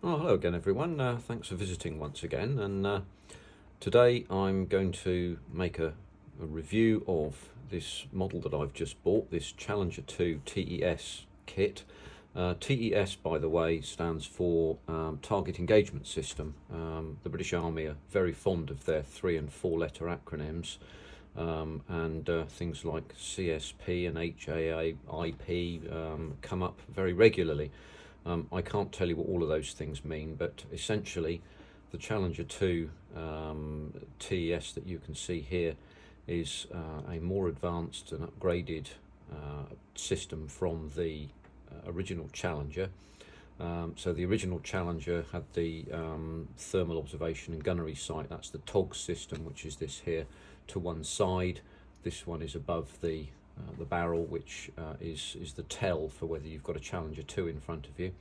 Oh, hello again, everyone. Thanks for visiting once again. And today I'm going to make a review of this model that I've just bought, this Challenger 2 TES kit. TES, by the way, stands for Target Engagement System. The British Army are very fond of their 3 and 4 letter acronyms. And things like CSP and HAA, IP come up very regularly. I can't tell you what all of those things mean, but essentially the Challenger 2 TES that you can see here is a more advanced and upgraded system from the original Challenger. So the original Challenger had the thermal observation and gunnery sight. That's the TOG system, which is this here, to one side. This one is above the barrel, which is the tell for whether you've got a Challenger 2 in front of you.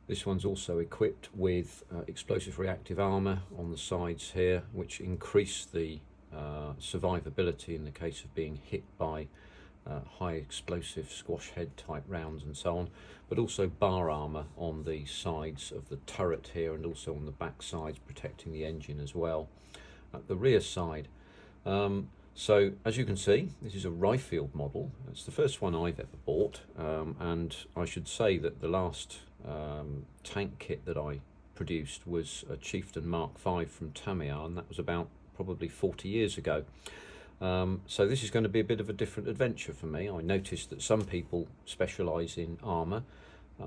This one's also equipped with explosive reactive armour on the sides here, which increase the survivability in the case of being hit by high explosive squash head type rounds and so on, but also bar armour on the sides of the turret here and also on the back sides, protecting the engine as well. At the rear side, so as you can see, this is a Ryefield model. It's the first one I've ever bought, and I should say that the last tank kit that I produced was a Chieftain Mark V from Tamiya, and that was about probably 40 years ago. So this is going to be a bit of a different adventure for me. I noticed that some people specialise in armour.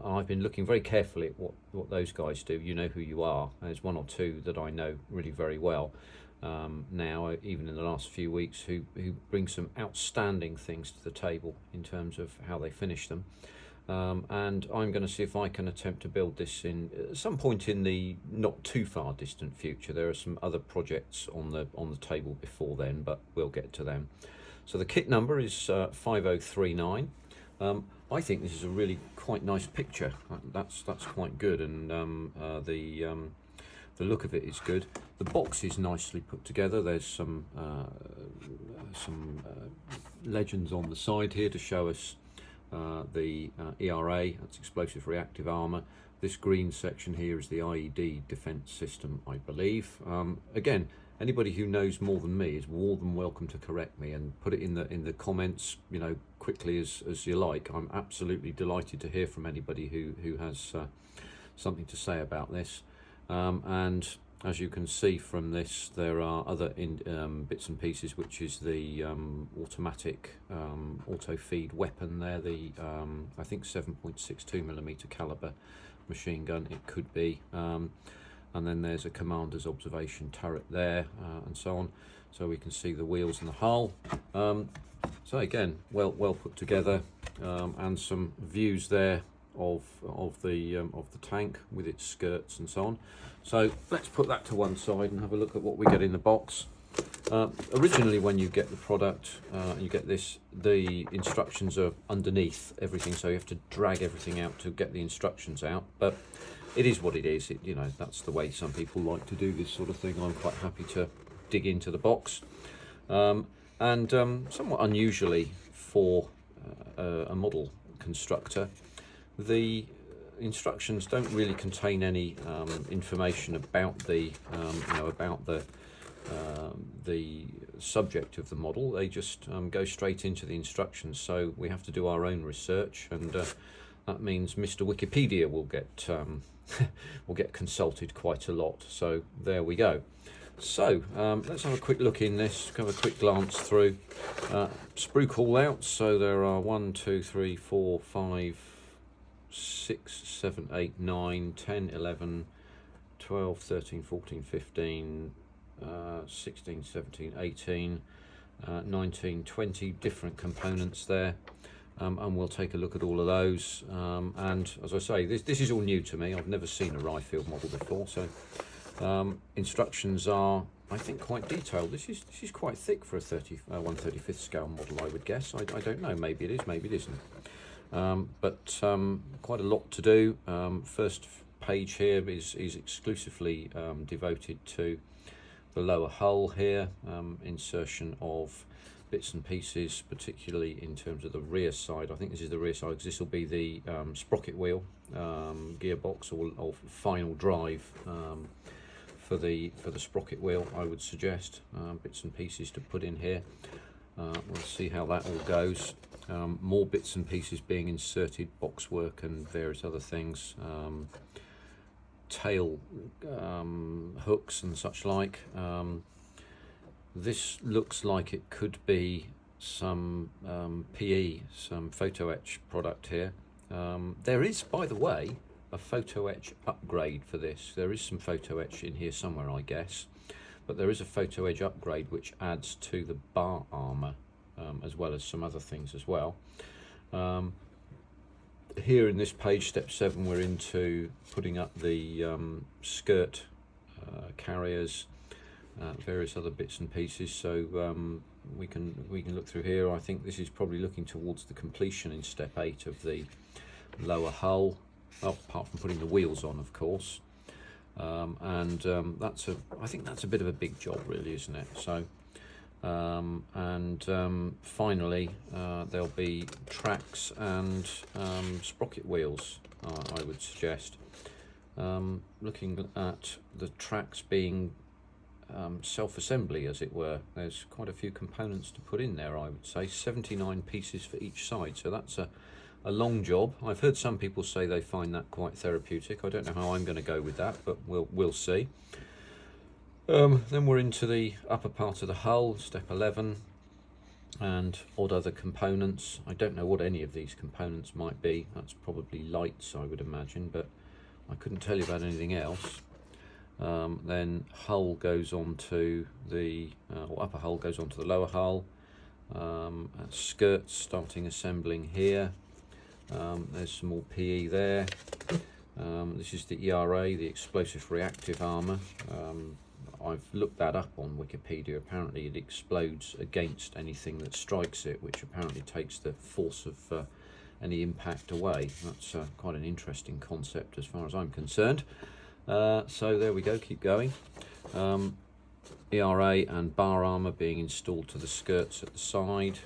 I've been looking very carefully at what those guys do. You know who you are. There's one or two that I know really very well now, even in the last few weeks, who bring some outstanding things to the table in terms of how they finish them. And I'm going to see if I can attempt to build this in at some point in the not too far distant future. There are some other projects on the table before then, but we'll get to them. So the kit number is 5039. I think this is a really quite nice picture. That's quite good, and the look of it is good. The box is nicely put together. There's some legends on the side here to show us the ERA, that's explosive reactive armour. This green section here is the IED defence system, I believe. Again, anybody who knows more than me is more than welcome to correct me and put it in the comments, you know, quickly as you like. I'm absolutely delighted to hear from anybody who has something to say about this. And as you can see from this, there are other bits and pieces, which is the automatic auto feed weapon there, the I think 7.62mm caliber machine gun it could be, and then there's a commander's observation turret there, and so on. So we can see the wheels and the hull. So again, well put together, and some views there of the tank with its skirts and so on. So let's put that to one side and have a look at what we get in the box. Originally, when you get the product, you get this, the instructions are underneath everything, so you have to drag everything out to get the instructions out, but it is what it is. You know, that's the way some people like to do this sort of thing. I'm quite happy to dig into the box, and somewhat unusually for a model constructor, the instructions don't really contain any information about the the subject of the model. They just go straight into the instructions, so we have to do our own research, and that means Mr. Wikipedia will get will get consulted quite a lot. So there we go. So let's have a quick look in this, have a quick glance through. Sprue call outs, so there are 1, 2, 3, 4, 5, 6, 7, 8, 9, 10, 11, 12, 13, 14, 15, 16, 17, 18, 19, 20 different components there, and we'll take a look at all of those. And as I say, this is all new to me. I've never seen a Ryefield model before, so instructions are, I think, quite detailed. This is quite thick for a 1/35th scale model, I would guess. I don't know, maybe it is, maybe it isn't. But quite a lot to do. First page here is exclusively devoted to the lower hull here, insertion of bits and pieces, particularly in terms of the rear side. I think this is the rear side because this will be the sprocket wheel, gearbox, or final drive for the sprocket wheel. I would suggest bits and pieces to put in here. We'll see how that all goes. More bits and pieces being inserted, boxwork and various other things, tail hooks and such like. This looks like it could be some PE, some photo etch product here. There is, by the way, a photo etch upgrade for this. There is some photo etch in here somewhere, I guess, but there is a photo etch upgrade which adds to the bar armour, as well as some other things as well. Here in this page, step 7, we're into putting up the skirt carriers, various other bits and pieces. So we can look through here. I think this is probably looking towards the completion in step 8 of the lower hull, apart from putting the wheels on, of course. I think that's a bit of a big job, really, isn't it? So finally there'll be tracks and sprocket wheels, I would suggest. Looking at the tracks being self-assembly, as it were, there's quite a few components to put in there. I would say 79 pieces for each side, so that's a long job. I've heard some people say they find that quite therapeutic. I don't know how I'm going to go with that, but we'll see. Then we're into the upper part of the hull, step 11, and odd other components. I don't know what any of these components might be. That's probably lights, I would imagine, but I couldn't tell you about anything else. Then hull goes on to the or upper hull goes on to the lower hull. Skirts starting assembling here. There's some more PE there. This is the ERA, the explosive reactive armour. I've looked that up on Wikipedia. Apparently it explodes against anything that strikes it, which apparently takes the force of any impact away. That's quite an interesting concept as far as I'm concerned. So there we go, keep going. ERA and bar armour being installed to the skirts at the side.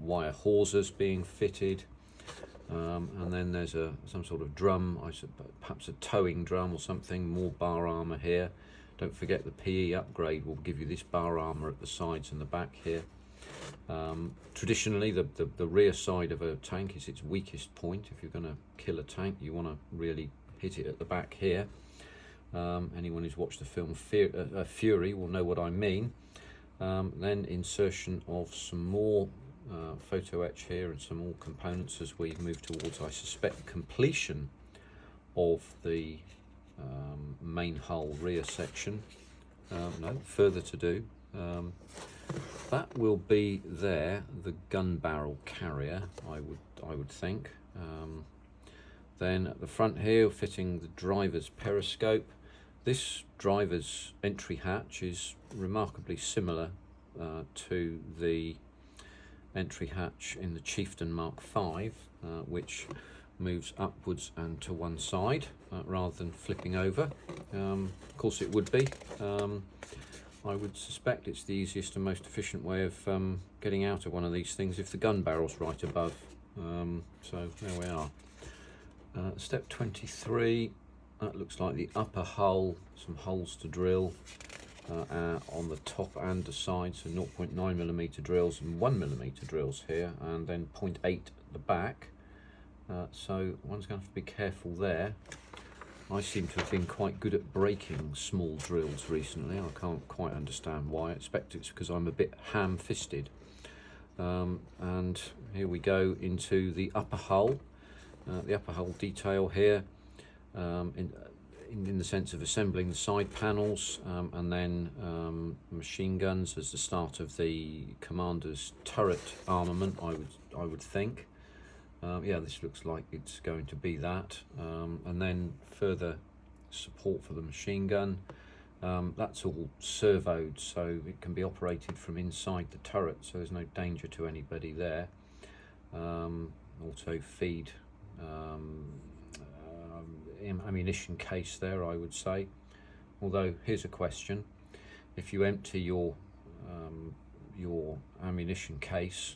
Wire hawsers being fitted. And then there's some sort of drum, perhaps a towing drum or something. More bar armour here. Don't forget the PE upgrade will give you this bar armour at the sides and the back here. Traditionally, the rear side of a tank is its weakest point. If you're going to kill a tank, you want to really hit it at the back here. Anyone who's watched the film Fury will know what I mean. Then insertion of some more photo etch here and some more components as we move towards, I suspect, completion of the main hull rear section. No, further to do. That will be there, the gun barrel carrier, I would think. Then at the front here, fitting the driver's periscope. This driver's entry hatch is remarkably similar to the entry hatch in the Chieftain Mark V, which moves upwards and to one side rather than flipping over. Of course it would be. I would suspect it's the easiest and most efficient way of getting out of one of these things if the gun barrel's right above. So there we are. Step 23, that looks like the upper hull, some holes to drill on the top and the side, so 0.9mm drills and 1mm drills here, and then 0.8 at the back. So one's going to have to be careful there. I seem to have been quite good at breaking small drills recently. I can't quite understand why. I expect it's because I'm a bit ham-fisted. And here we go into the upper hull. The upper hull detail here, in the sense of assembling the side panels, and then machine guns as the start of the commander's turret armament, I would think. Yeah, this looks like it's going to be that. And then further support for the machine gun. That's all servoed, so it can be operated from inside the turret, so there's no danger to anybody there. Also feed ammunition case there, I would say. Although here's a question: if you empty your your ammunition case,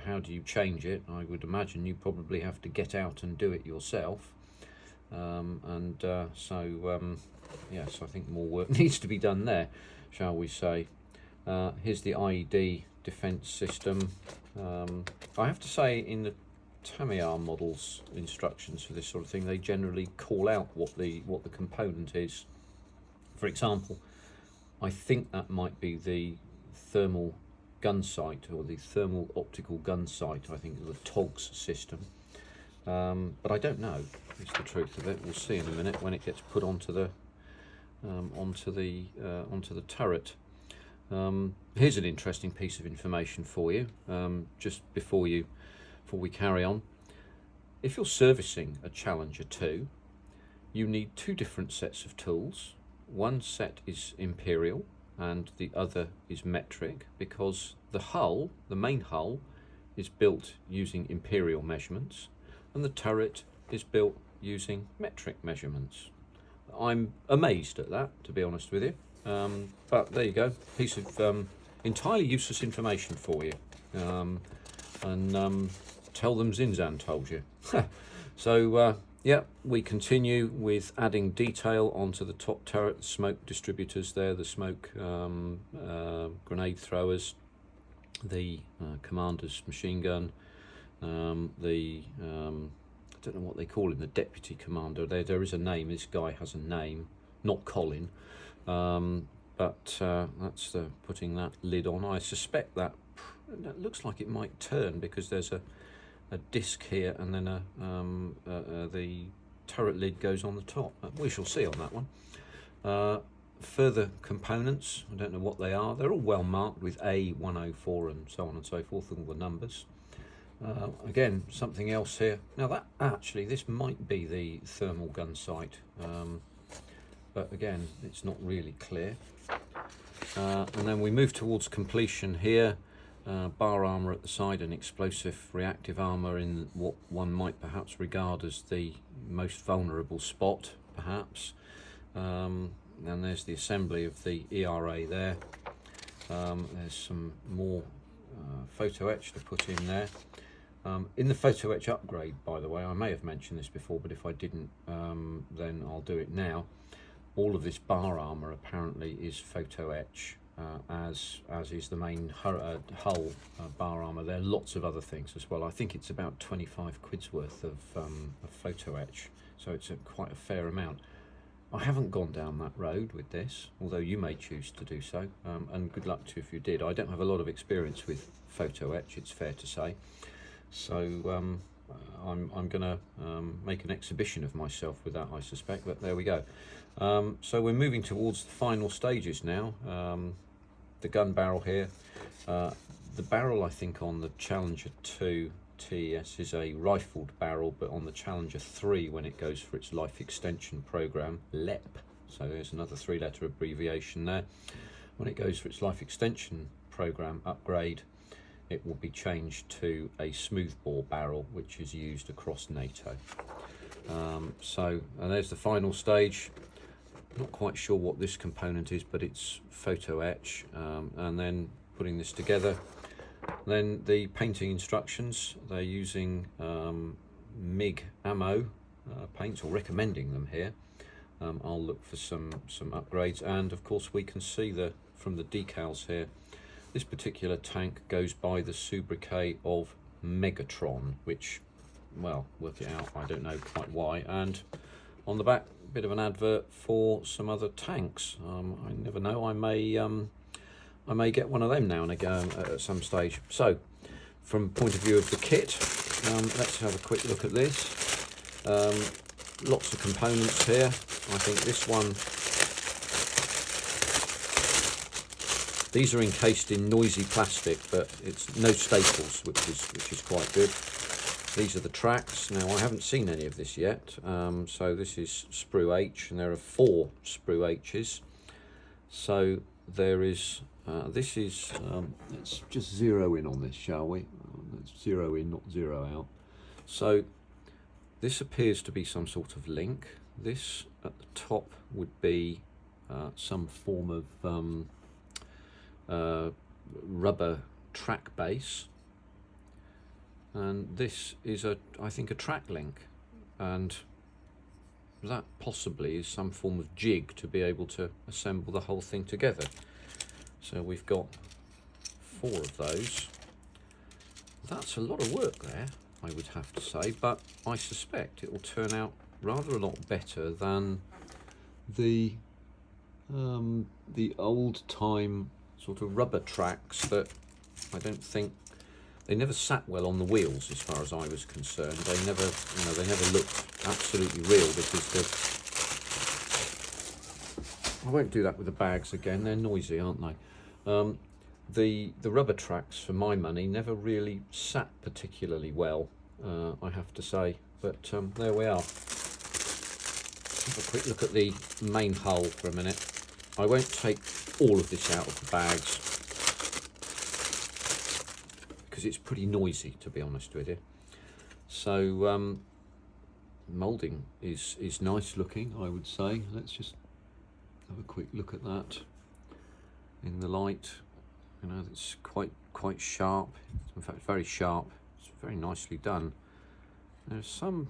how do you change it? I would imagine you probably have to get out and do it yourself. Yes, I think more work needs to be done there, shall we say. Here's the IED defence system. I have to say, in the Tamiya models instructions for this sort of thing, they generally call out what the component is. For example, I think that might be the thermal gun sight, or the thermal optical gun sight, I think, the TOGS system. But I don't know, is the truth of it. We'll see in a minute when it gets put onto the turret. Here's an interesting piece of information for you, just before we carry on. If you're servicing a Challenger 2, you need two different sets of tools. One set is imperial and the other is metric, because the main hull, is built using imperial measurements and the turret is built using metric measurements. I'm amazed at that, to be honest with you. But there you go, piece of entirely useless information for you. Tell them Zinzan told you. So yeah, we continue with adding detail onto the top turret, the smoke distributors there, the smoke grenade throwers, the commander's machine gun, I don't know what they call him, the deputy commander. There is a name, this guy has a name, not Colin. But that's putting that lid on. I suspect that looks like it might turn, because there's a disc here and then the turret lid goes on the top. We shall see on that one. Further components, I don't know what they are. They're all well marked with A104 and so on and so forth, all the numbers. Again, something else here. Now this might be the thermal gun sight, but again, it's not really clear. And then we move towards completion here. Bar armour at the side and explosive reactive armour in what one might perhaps regard as the most vulnerable spot, perhaps. And there's the assembly of the ERA there. There's some more photo etch to put in there. In the photo etch upgrade, by the way, I may have mentioned this before, but if I didn't, then I'll do it now. All of this bar armour apparently is photo etch, as is the main hull bar armour. There are lots of other things as well. I think it's about 25 quid's worth of photo etch, so it's quite a fair amount. I haven't gone down that road with this, although you may choose to do so, and good luck to you if you did. I don't have a lot of experience with photo etch, it's fair to say. So I'm going to make an exhibition of myself with that, I suspect, but there we go. So we're moving towards the final stages now. The gun barrel here. The barrel, I think, on the Challenger 2 TES is a Ryefield barrel, but on the Challenger 3, when it goes for its life extension program, LEP, so there's another three-letter abbreviation there. When it goes for its life extension program upgrade, it will be changed to a smoothbore barrel, which is used across NATO. And there's the final stage. Not quite sure what this component is, but it's photo etch, and then putting this together. Then the painting instructions, they're using MIG ammo paints, or recommending them here. I'll look for some upgrades, and of course we can see from the decals here, this particular tank goes by the sobriquet of Megatron, which, well, work it out, I don't know quite why. And on the back, a bit of an advert for some other tanks. I never know, I may get one of them now and again at some stage. So, from point of view of the kit, let's have a quick look at this. Lots of components here. I think this one, these are encased in noisy plastic, but it's no staples, which is quite good. These are the tracks. Now, I haven't seen any of this yet, so this is sprue H, and there are 4 sprue H's. So there is, this is, let's just zero in on this, shall we? Let's zero in, not zero out. So this appears to be some sort of link. This at the top would be some form of rubber track base, and this is I think a track link, and that possibly is some form of jig to be able to assemble the whole thing together. So we've got 4 of those. That's a lot of work there, I would have to say, but I suspect it will turn out rather a lot better than the old-time sort of rubber tracks that I don't think, they never sat well on the wheels as far as I was concerned. They never, they never looked absolutely real because I won't do that with the bags again. They're noisy, aren't they? The rubber tracks, for my money, never really sat particularly well, I have to say. But there we are. Have a quick look at the main hull for a minute. I won't take all of this out of the bags because it's pretty noisy, to be honest with you. So moulding is nice looking, I would say. Let's just have a quick look at that in the light. You know, it's quite sharp. In fact, very sharp. It's very nicely done. There's some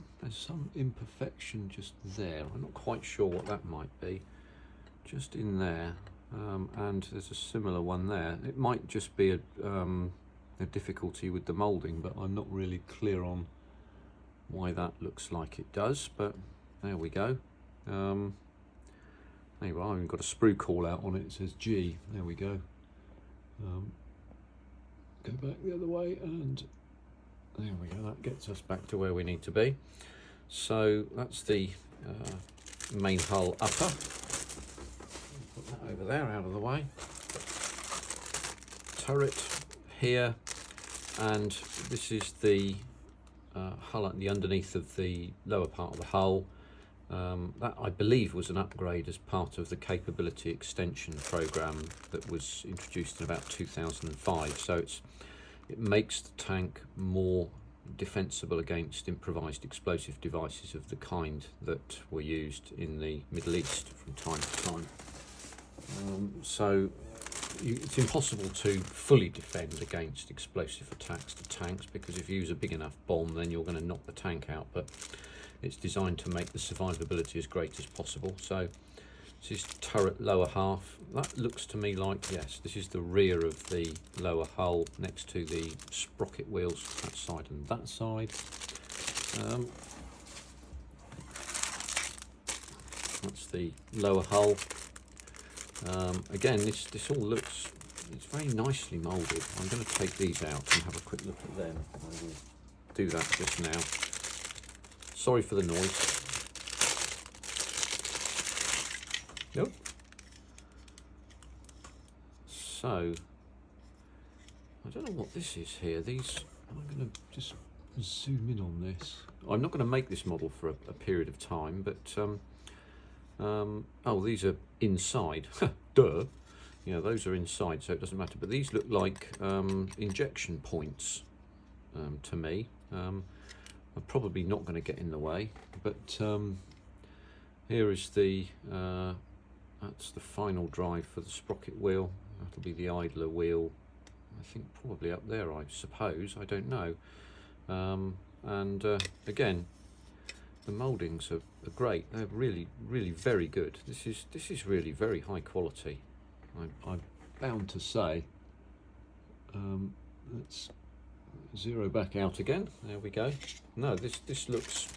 imperfection just there. I'm not quite sure what that might be. Just in there, and there's a similar one there. It might just be a difficulty with the moulding, but I'm not really clear on why that looks like it does. But there we go. There you are. I've even got a sprue call out on it. It says G. There we go. Go back the other way, and there we go. That gets us back to where we need to be. So that's the main hull upper. Put that over there, out of the way. Turret here, and this is the hull at the underneath of the lower part of the hull. That, I believe, was an upgrade as part of the capability extension program that was introduced in about 2005. So it makes the tank more defensible against improvised explosive devices of the kind that were used in the Middle East from time to time. It's impossible to fully defend against explosive attacks to tanks, because if you use a big enough bomb, then you're going to knock the tank out. But it's designed to make the survivability as great as possible. So this is turret lower half. That looks to me like, yes, this is the rear of the lower hull next to the sprocket wheels, that side and that side. That's the lower hull. Again, this all looks, it's very nicely moulded. I'm going to take these out and have a quick look at them. I will do that just now. Sorry for the noise. Nope. So, I don't know what this is here. These, I'm going to just zoom in on this. I'm not going to make this model for a period of time, but oh, these are inside. Duh. You know, those are inside, so it doesn't matter. But these look like injection points to me. I'm probably not going to get in the way, but here is the that's the final drive for the sprocket wheel. That'll be the idler wheel, I think, probably up there, I suppose. I don't know. And again, the mouldings are great. They're really very good. This is really very high quality, I'm bound to say. Let's zero back out again. There we go. No, this looks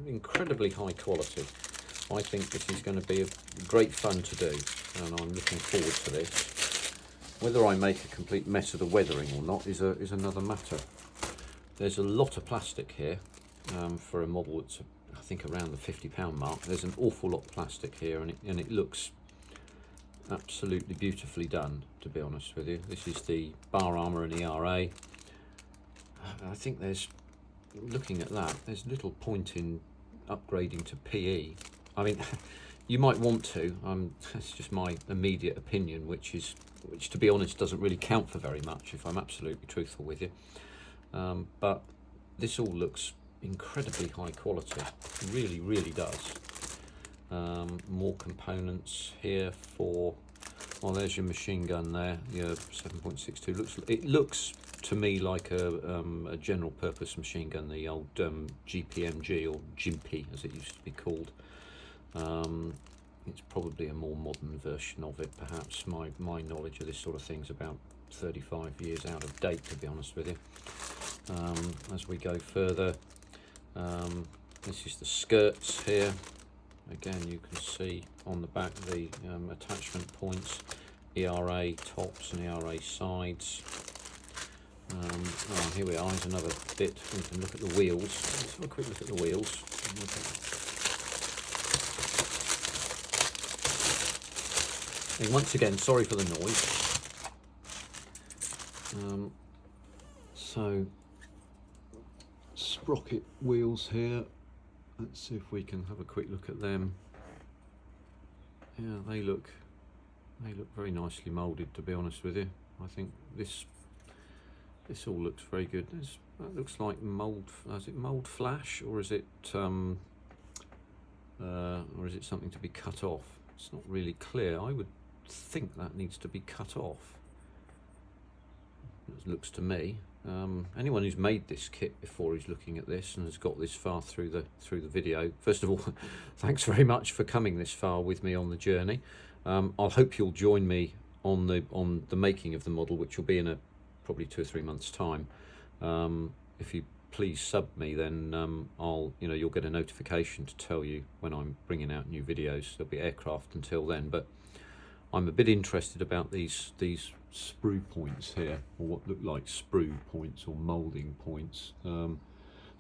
incredibly high quality. I think this is going to be a great fun to do, and I'm looking forward to this. Whether I make a complete mess of the weathering or not is another matter. There's a lot of plastic here for a model that's, I think, around the £50 mark. There's an awful lot of plastic here, and it looks absolutely beautifully done, to be honest with you. This is the bar armour and ERA. I think there's, looking at that, there's little point in upgrading to PE. I mean, you might want to. That's just my immediate opinion, which to be honest doesn't really count for very much, if I'm absolutely truthful with you. But this all looks incredibly high quality. It really does. More components here for Well, there's your machine gun there, your 7.62. It looks to me like a general purpose machine gun, the old GPMG, or Jimpy as it used to be called. It's probably a more modern version of it, perhaps. My knowledge of this sort of thing's about 35 years out of date, to be honest with you. As we go further, this is the skirts here. Again, you can see on the back the attachment points, ERA tops and ERA sides. Oh, here we are, here's another bit. We can look at the wheels. Let's have a quick look at the wheels. And once again, sorry for the noise. So, sprocket wheels here. Let's see if we can have a quick look at them. Yeah, they look very nicely moulded, to be honest with you. I think this all looks very good. That looks like mould. Is it mould flash, or is it something to be cut off? It's not really clear. I would think that needs to be cut off. It looks to me. Anyone who's made this kit before is looking at this and has got this far through the video. First of all, thanks very much for coming this far with me on the journey. I hope you'll join me on the making of the model, which will be in probably 2 or 3 months' time. If you please sub me, then you'll get a notification to tell you when I'm bringing out new videos. There'll be aircraft until then, but I'm a bit interested about these sprue points here, or what look like sprue points or moulding points. So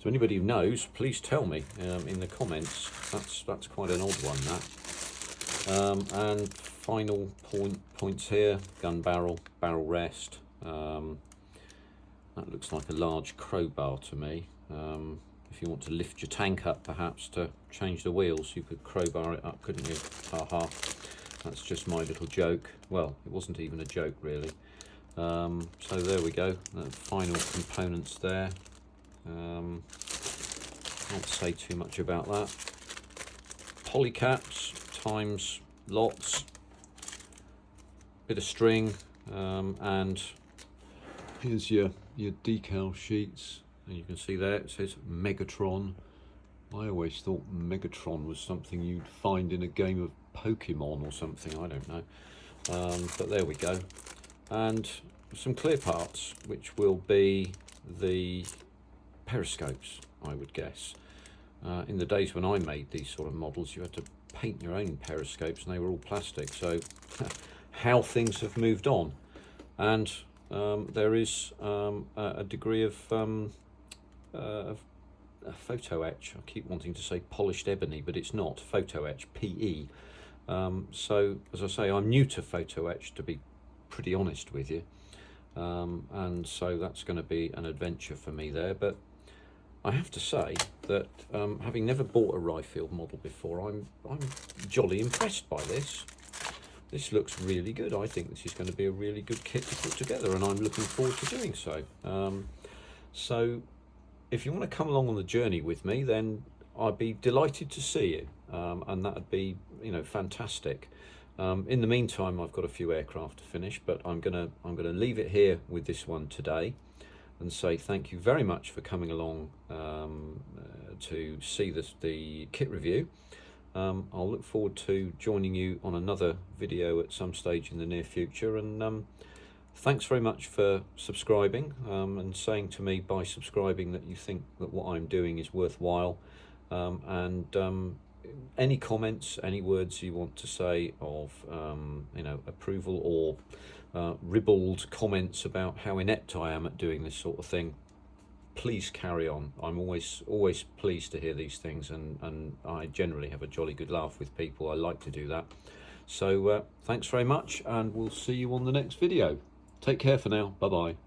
anybody who knows, please tell me in the comments. That's quite an odd one, that. And final points here: gun barrel, barrel rest. That looks like a large crowbar to me. If you want to lift your tank up, perhaps to change the wheels, you could crowbar it up, couldn't you? Ha. That's just my little joke. Well, it wasn't even a joke, really. So there we go. The final components there. Not say too much about that. Polycaps times lots. Bit of string, and here's your decal sheets. And you can see there it says Megatron. I always thought Megatron was something you'd find in a game of Pokemon or something, I don't know. But there we go. And some clear parts, which will be the periscopes, I would guess. In the days when I made these sort of models, you had to paint your own periscopes and they were all plastic. So how things have moved on. And there is a degree of photo etch. I keep wanting to say polished ebony, but it's not. Photo etch, PE. So as I say, I'm new to photo etch, to be pretty honest with you, and so that's going to be an adventure for me there. But I have to say that having never bought a Ryefield model before, I'm jolly impressed by this. This looks really good. I think this is going to be a really good kit to put together, and I'm looking forward to doing so. So if you want to come along on the journey with me, then I'd be delighted to see you, and that'd be, fantastic. In the meantime, I've got a few aircraft to finish, but I'm gonna leave it here with this one today, and say thank you very much for coming along to see the kit review. I'll look forward to joining you on another video at some stage in the near future, and thanks very much for subscribing, and saying to me by subscribing that you think that what I'm doing is worthwhile. And any comments, any words you want to say of approval, or ribald comments about how inept I am at doing this sort of thing, please carry on. I'm always pleased to hear these things, and I generally have a jolly good laugh with people. I like to do that. So thanks very much, and we'll see you on the next video. Take care for now. Bye bye.